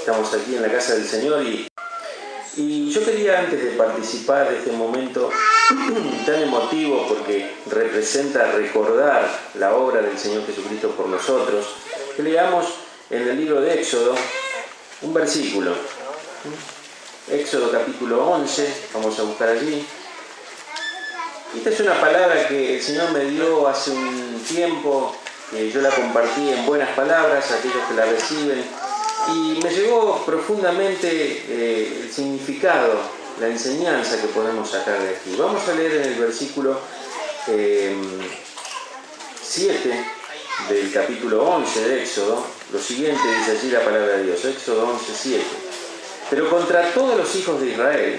Estamos aquí en la casa del Señor y yo quería, antes de participar de este momento tan emotivo, porque representa recordar la obra del Señor Jesucristo por nosotros, que leamos en el libro de Éxodo un versículo. Éxodo capítulo 11, vamos a buscar allí. Esta es una palabra que el Señor me dio hace un tiempo, yo la compartí en buenas palabras a aquellos que la reciben, y me llegó profundamente el significado, la enseñanza que podemos sacar de aquí. Vamos a leer en el versículo 7 del capítulo 11 de Éxodo, lo siguiente dice allí la palabra de Dios, Éxodo 11, 7. Pero contra todos los hijos de Israel,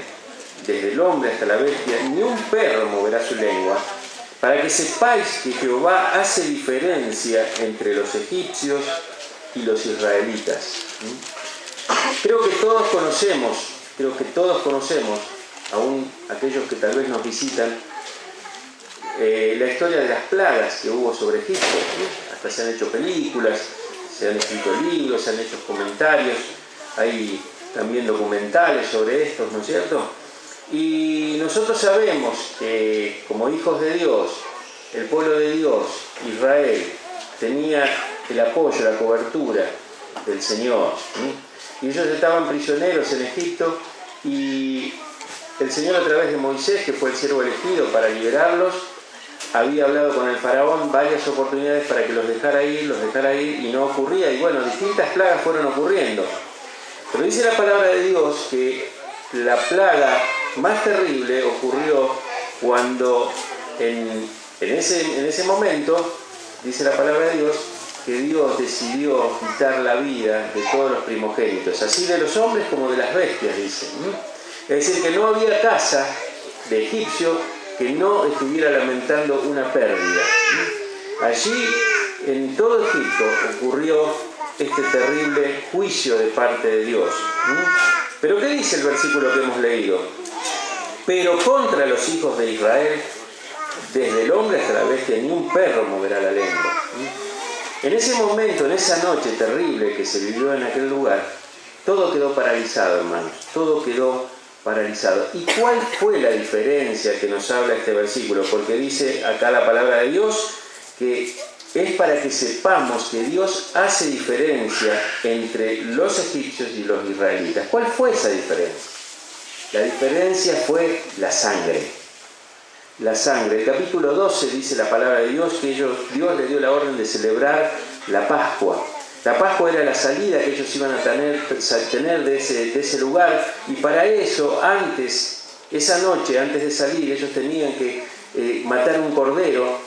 desde el hombre hasta la bestia, ni un perro moverá su lengua, para que sepáis que Jehová hace diferencia entre los egipcios y los israelitas. Creo que todos conocemos, aún aquellos que tal vez nos visitan, la historia de las plagas que hubo sobre Egipto. Hasta se han hecho películas, se han escrito libros, se han hecho comentarios, hay también documentales sobre estos, ¿no es cierto? Y nosotros sabemos que como hijos de Dios, el pueblo de Dios, Israel, tenía el apoyo, la cobertura del Señor. Y ellos estaban prisioneros en Egipto y el Señor, a través de Moisés, que fue el siervo elegido para liberarlos, había hablado con el faraón varias oportunidades para que los dejara ir y no ocurría. Y bueno, distintas plagas fueron ocurriendo. Pero dice la palabra de Dios que la plaga más terrible ocurrió cuando en ese momento, dice la palabra de Dios, que Dios decidió quitar la vida de todos los primogénitos, así de los hombres como de las bestias, dice. Es decir, que no había casa de egipcio que no estuviera lamentando una pérdida. Allí, en todo Egipto, ocurrió este terrible juicio de parte de Dios. Pero ¿qué dice el versículo que hemos leído? Pero contra los hijos de Israel, desde el hombre hasta la bestia, ni un perro moverá la lengua. En ese momento, en esa noche terrible que se vivió en aquel lugar, todo quedó paralizado, hermanos, todo quedó paralizado. ¿Y cuál fue la diferencia que nos habla este versículo? Porque dice acá la palabra de Dios que es para que sepamos que Dios hace diferencia entre los egipcios y los israelitas. ¿Cuál fue esa diferencia? La diferencia fue la sangre. La sangre. El capítulo 12 dice la palabra de Dios que Dios les dio la orden de celebrar la Pascua. La Pascua era la salida que ellos iban a tener de ese lugar, y para eso, esa noche, antes de salir, ellos tenían que matar un cordero,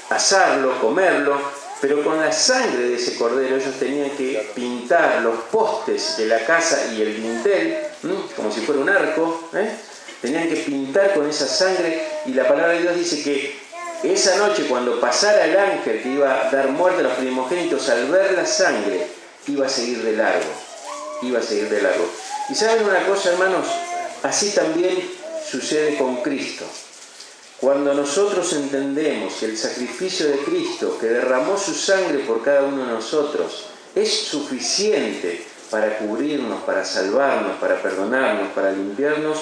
asarlo, comerlo, pero con la sangre de ese cordero ellos tenían que pintar los postes de la casa y el dintel, como si fuera un arco, tenían que pintar con esa sangre, y la palabra de Dios dice que esa noche, cuando pasara el ángel que iba a dar muerte a los primogénitos, al ver la sangre, iba a seguir de largo. Y ¿saben una cosa, hermanos? Así también sucede con Cristo. Cuando nosotros entendemos que el sacrificio de Cristo, que derramó su sangre por cada uno de nosotros, es suficiente para cubrirnos, para salvarnos, para perdonarnos, para limpiarnos,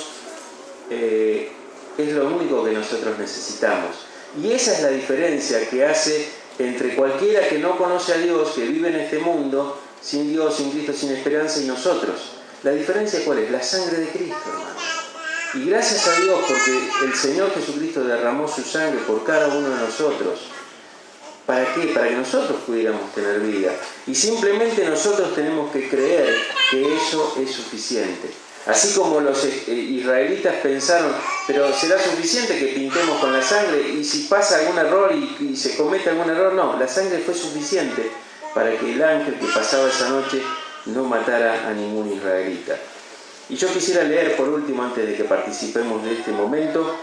es lo único que nosotros necesitamos. Y esa es la diferencia que hace entre cualquiera que no conoce a Dios, que vive en este mundo, sin Dios, sin Cristo, sin esperanza, y nosotros. La diferencia, ¿cuál es? La sangre de Cristo, hermanos. Y gracias a Dios, porque el Señor Jesucristo derramó su sangre por cada uno de nosotros. ¿Para qué? Para que nosotros pudiéramos tener vida. Y simplemente nosotros tenemos que creer que eso es suficiente. Así como los israelitas pensaron, pero ¿será suficiente que pintemos con la sangre? Y si pasa algún error y se comete algún error, no, la sangre fue suficiente para que el ángel que pasaba esa noche no matara a ningún israelita. Y yo quisiera leer por último, antes de que participemos de este momento,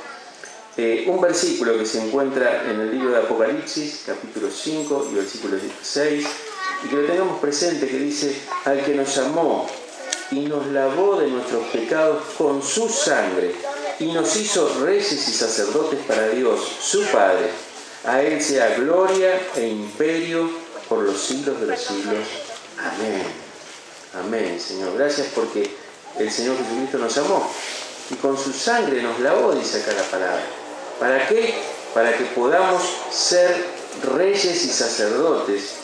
un versículo que se encuentra en el libro de Apocalipsis, capítulo 5 y versículo 6, y que lo tengamos presente, que dice: al que nos amó y nos lavó de nuestros pecados con su sangre y nos hizo reyes y sacerdotes para Dios, su Padre, a Él sea gloria e imperio por los siglos de los siglos. Amén. Amén, Señor. Gracias porque el Señor Jesucristo nos amó y con su sangre nos lavó, dice acá la palabra. ¿Para qué? Para que podamos ser reyes y sacerdotes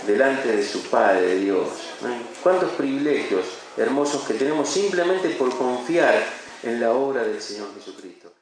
delante de su Padre Dios. ¿Cuántos privilegios hermosos que tenemos simplemente por confiar en la obra del Señor Jesucristo?